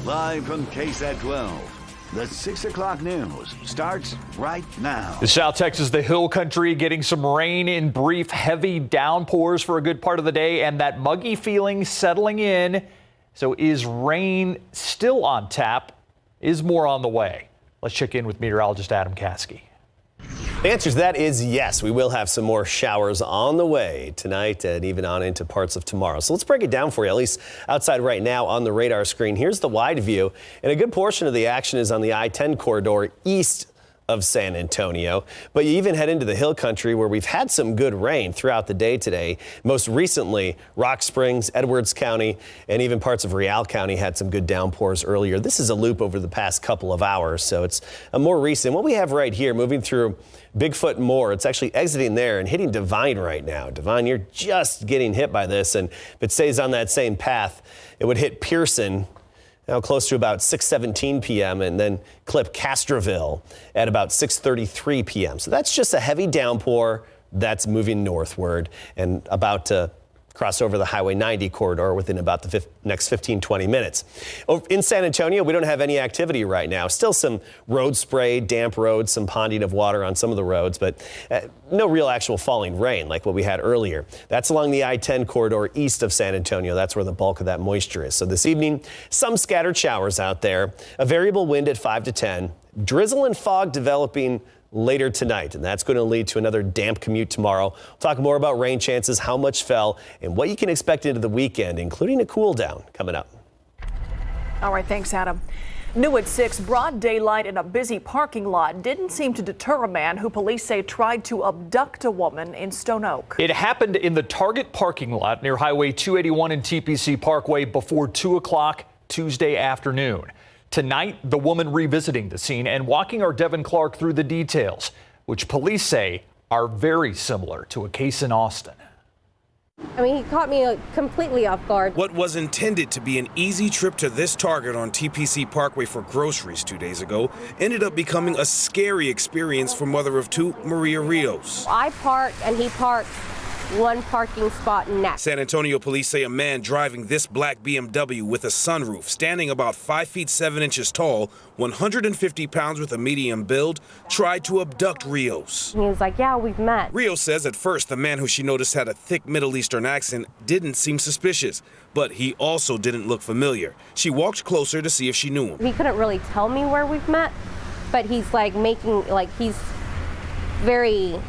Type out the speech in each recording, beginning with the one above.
Live from KSAT12, the 6 o'clock news starts right now. South Texas, the hill country, getting some rain in brief, heavy downpours for a good part of the day, and that muggy feeling settling in. So is rain still on tap? Is more on the way? Let's check in with meteorologist Adam Caskey. The answer to that is yes. We will have some more showers on the way tonight and even on into parts of tomorrow. So let's break it down for you, at least outside right now on the radar screen. Here's the wide view, and a good portion of the action is on the I-10 corridor east of San Antonio. But you even head into the hill country where we've had some good rain throughout the day today. Most recently, Rock Springs, Edwards County, and even parts of Real County had some good downpours earlier. This is a loop over the past couple of hours, so it's a more recent. What we have right here, moving through Bigfoot and more, it's actually exiting there and hitting Divine right now. Divine, you're just getting hit by this, and if it stays on that same path, it would hit Pearson now close to about 6:17 p.m. and then clip Castroville at about 6:33 p.m. So that's just a heavy downpour that's moving northward and about to cross over the Highway 90 corridor within about the next 15-20 minutes. In San Antonio, we don't have any activity right now. Still some road spray, damp roads, some ponding of water on some of the roads, but no real actual falling rain like what we had earlier. That's along the I-10 corridor east of San Antonio. That's where the bulk of that moisture is. So this evening, some scattered showers out there, a variable wind at 5 to 10, drizzle and fog developing later tonight, and that's going to lead to another damp commute tomorrow. We'll talk more about rain chances, how much fell, and what you can expect into the weekend, including a cool down coming up. All right, thanks, Adam. New at 6, broad daylight in a busy parking lot didn't seem to deter a man who police say tried to abduct a woman in Stone Oak. It happened in the Target parking lot near Highway 281 and TPC Parkway before 2 o'clock Tuesday afternoon. Tonight, the woman revisiting the scene and walking our Devin Clark through the details, which police say are very similar to a case in Austin. I mean, he caught me completely off guard. What was intended to be an easy trip to this Target on TPC Parkway for groceries 2 days ago ended up becoming a scary experience for mother of two, Maria Rios. I parked and he parked one parking spot next. San Antonio police say a man driving this black BMW with a sunroof, standing about 5 feet 7 inches tall, 150 pounds with a medium build, tried to abduct Rios. He was like, yeah, we've met. Rios says at first the man who she noticed had a thick Middle Eastern accent didn't seem suspicious, but he also didn't look familiar. She walked closer to see if she knew him. He couldn't really tell me where we've met, but he's like he's very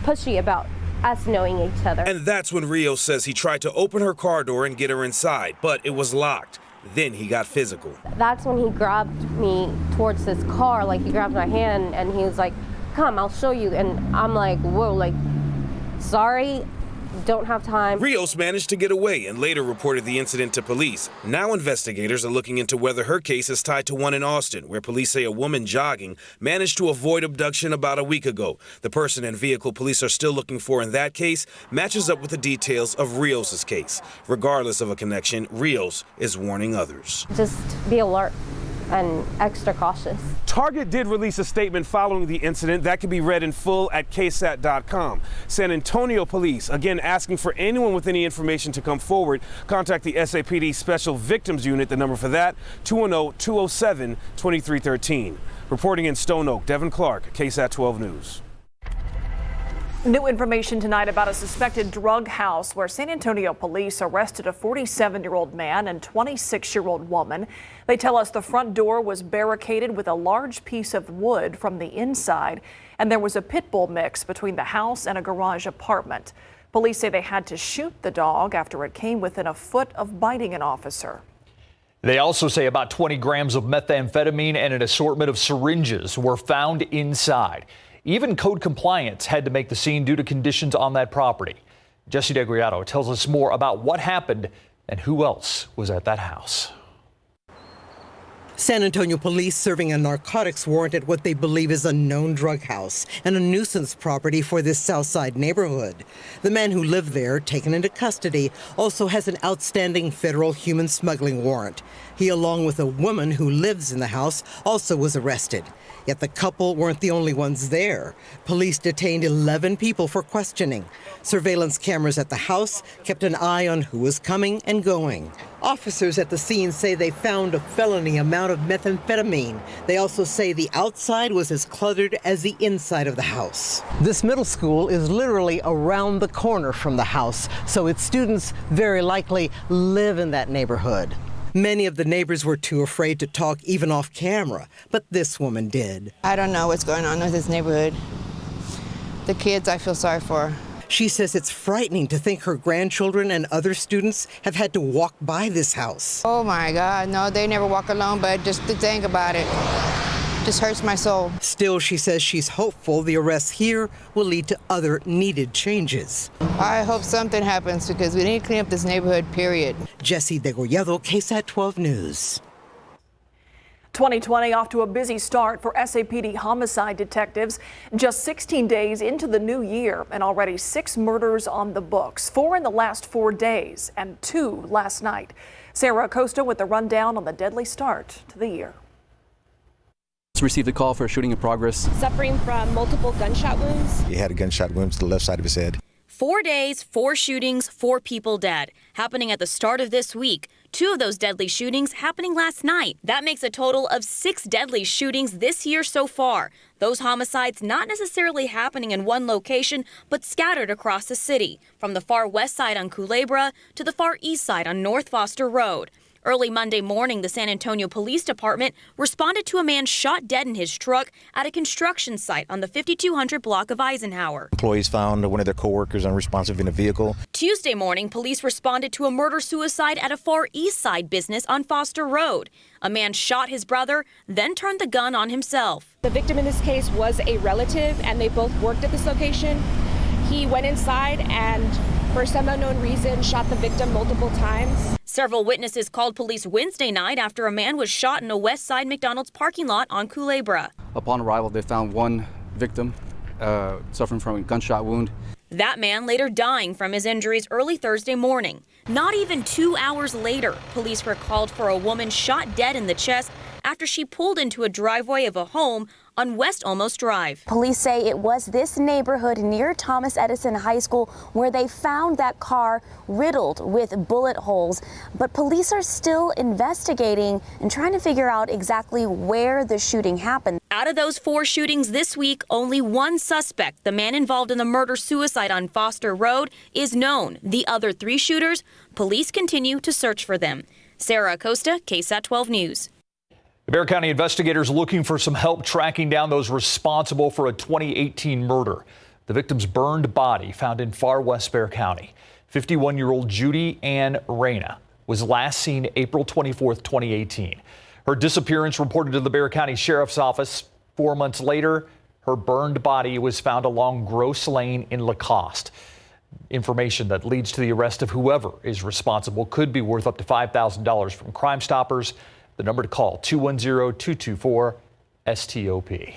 pushy about us knowing each other. And that's when Rios says he tried to open her car door and get her inside, but it was locked. Then he got physical. That's when he grabbed me towards his car, like he grabbed my hand and he was like, come, I'll show you. And I'm like, whoa, like, sorry, don't have time. Rios managed to get away and later reported the incident to police. Now investigators are looking into whether her case is tied to one in Austin, where police say a woman jogging managed to avoid abduction about a week ago. The person and vehicle police are still looking for in that case matches up with the details of Rios' case. Regardless of a connection, Rios is warning others. Just be alert and extra cautious. Target did release a statement following the incident that can be read in full at KSAT.com. San Antonio police, again asking for anyone with any information to come forward. Contact the SAPD Special Victims Unit. The number for that, 210-207-2313. Reporting in Stone Oak, Devin Clark, KSAT 12 News. New information tonight about a suspected drug house where San Antonio police arrested a 47-year-old man and 26-year-old woman. They tell us the front door was barricaded with a large piece of wood from the inside, and there was a pit bull mix between the house and a garage apartment. Police say they had to shoot the dog after it came within a foot of biting an officer. They also say about 20 grams of methamphetamine and an assortment of syringes were found inside. Even code compliance had to make the scene due to conditions on that property. Jesse DeGriato tells us more about what happened and who else was at that house. San Antonio police serving a narcotics warrant at what they believe is a known drug house and a nuisance property for this Southside neighborhood. The man who lived there, taken into custody, also has an outstanding federal human smuggling warrant. He, along with a woman who lives in the house, also was arrested. Yet the couple weren't the only ones there. Police detained 11 people for questioning. Surveillance cameras at the house kept an eye on who was coming and going. Officers at the scene say they found a felony amount of methamphetamine. They also say the outside was as cluttered as the inside of the house. This middle school is literally around the corner from the house, so its students very likely live in that neighborhood. Many of the neighbors were too afraid to talk even off camera, but this woman did. I don't know what's going on with this neighborhood. The kids I feel sorry for. She says it's frightening to think her grandchildren and other students have had to walk by this house. Oh my God, no, they never walk alone, but just to think about it just hurts my soul. Still, she says she's hopeful the arrests here will lead to other needed changes. I hope something happens because we need to clean up this neighborhood, period. Jesse Degollado, KSAT12 News. 2020 off to a busy start for SAPD homicide detectives. Just 16 days into the new year and already 6 murders on the books, 4 in the last 4 days and 2 last night. Sarah Acosta with the rundown on the deadly start to the year. Received a call for a shooting in progress. Suffering from multiple gunshot wounds. He had a gunshot wound to the left side of his head. 4 days, 4 shootings, 4 people dead. Happening at the start of this week. 2 of those deadly shootings happening last night. That makes a total of 6 deadly shootings this year so far. Those homicides not necessarily happening in one location, but scattered across the city. From the far west side on Culebra to the far east side on North Foster Road. Early Monday morning, the San Antonio Police Department responded to a man shot dead in his truck at a construction site on the 5200 block of Eisenhower. Employees found one of their coworkers unresponsive in a vehicle. Tuesday morning, police responded to a murder-suicide at a far east side business on Foster Road. A man shot his brother, then turned the gun on himself. The victim in this case was a relative, and they both worked at this location. He went inside and, for some unknown reason, shot the victim multiple times. Several witnesses called police Wednesday night after a man was shot in a West Side McDonald's parking lot on Culebra. Upon arrival, they found one victim suffering from a gunshot wound. That man later dying from his injuries early Thursday morning. Not even 2 hours later, police were called for a woman shot dead in the chest after she pulled into a driveway of a home on West Olmos Drive. Police say it was this neighborhood near Thomas Edison High School where they found that car riddled with bullet holes. But police are still investigating and trying to figure out exactly where the shooting happened. Out of those 4 shootings this week, only one suspect, the man involved in the murder-suicide on Foster Road, is known. The other 3 shooters, police continue to search for them. Sarah Acosta, KSAT 12 News. Bexar County investigators looking for some help tracking down those responsible for a 2018 murder. The victim's burned body found in far west Bexar County. 51-year-old Judy Ann Reyna was last seen April 24th, 2018. Her disappearance reported to the Bexar County Sheriff's Office. 4 months later, her burned body was found along Gross Lane in Lacoste. Information that leads to the arrest of whoever is responsible could be worth up to $5,000 from Crime Stoppers. The number to call, 210-224-STOP.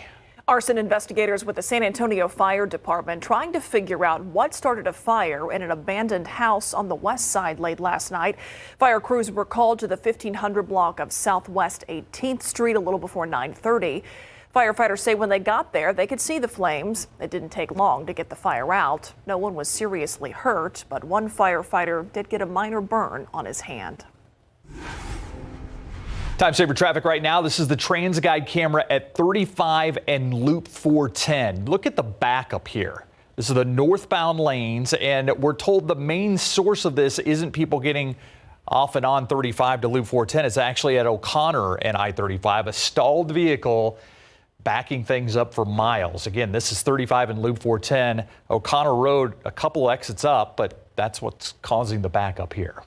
Arson investigators with the San Antonio Fire Department trying to figure out what started a fire in an abandoned house on the west side late last night. Fire crews were called to the 1500 block of Southwest 18th Street a little before 9:30. Firefighters say when they got there, they could see the flames. It didn't take long to get the fire out. No one was seriously hurt, but one firefighter did get a minor burn on his hand. Time saver traffic right now. This is the TransGuide camera at 35 and Loop 410. Look at the backup here. This is the northbound lanes, and we're told the main source of this isn't people getting off and on 35 to Loop 410. It's actually at O'Connor and I-35, a stalled vehicle backing things up for miles. Again, this is 35 and Loop 410. O'Connor Road, a couple exits up, but that's what's causing the backup here.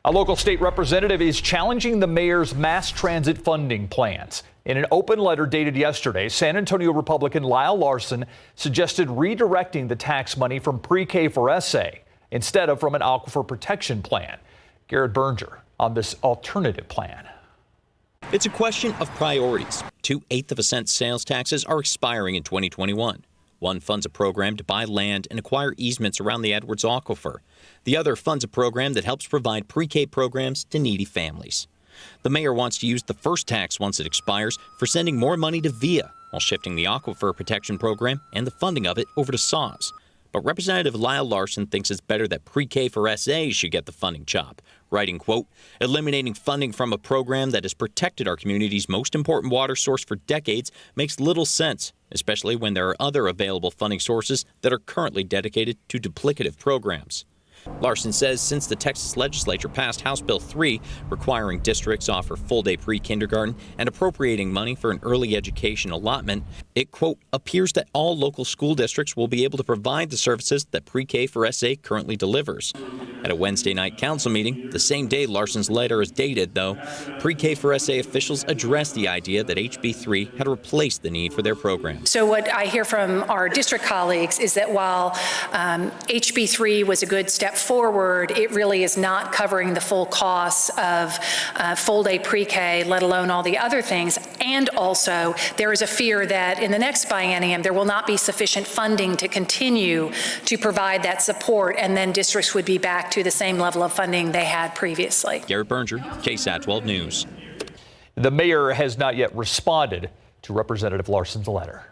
A local state representative is challenging the mayor's mass transit funding plans. In an open letter dated yesterday, San Antonio Republican Lyle Larson suggested redirecting the tax money from pre-K for essay instead of from an aquifer protection plan. Garrett Berger on this alternative plan. It's a question of priorities. 2/8 cent sales taxes are expiring in 2021. One funds a program to buy land and acquire easements around the Edwards Aquifer. The other funds a program that helps provide pre-K programs to needy families. The mayor wants to use the first tax once it expires for sending more money to VIA while shifting the Aquifer Protection Program and the funding of it over to SAWS. But Representative Lyle Larson thinks it's better that pre-K for SAs should get the funding chop, writing, quote, eliminating funding from a program that has protected our community's most important water source for decades makes little sense, especially when there are other available funding sources that are currently dedicated to duplicative programs. Larson says since the Texas legislature passed House Bill 3 requiring districts offer full-day pre-kindergarten and appropriating money for an early education allotment, it, quote, appears that all local school districts will be able to provide the services that pre-K for SA currently delivers. At a Wednesday night council meeting, the same day Larson's letter is dated, though, pre-K for SA officials addressed the idea that HB 3 had replaced the need for their program. So what I hear from our district colleagues is that while HB 3 was a good step forward, it really is not covering the full costs of full-day pre-K, let alone all the other things. And also, there is a fear that in the next biennium, there will not be sufficient funding to continue to provide that support, and then districts would be back to the same level of funding they had previously. Garrett Berger, KSAT 12 News. The mayor has not yet responded to Representative Larson's letter.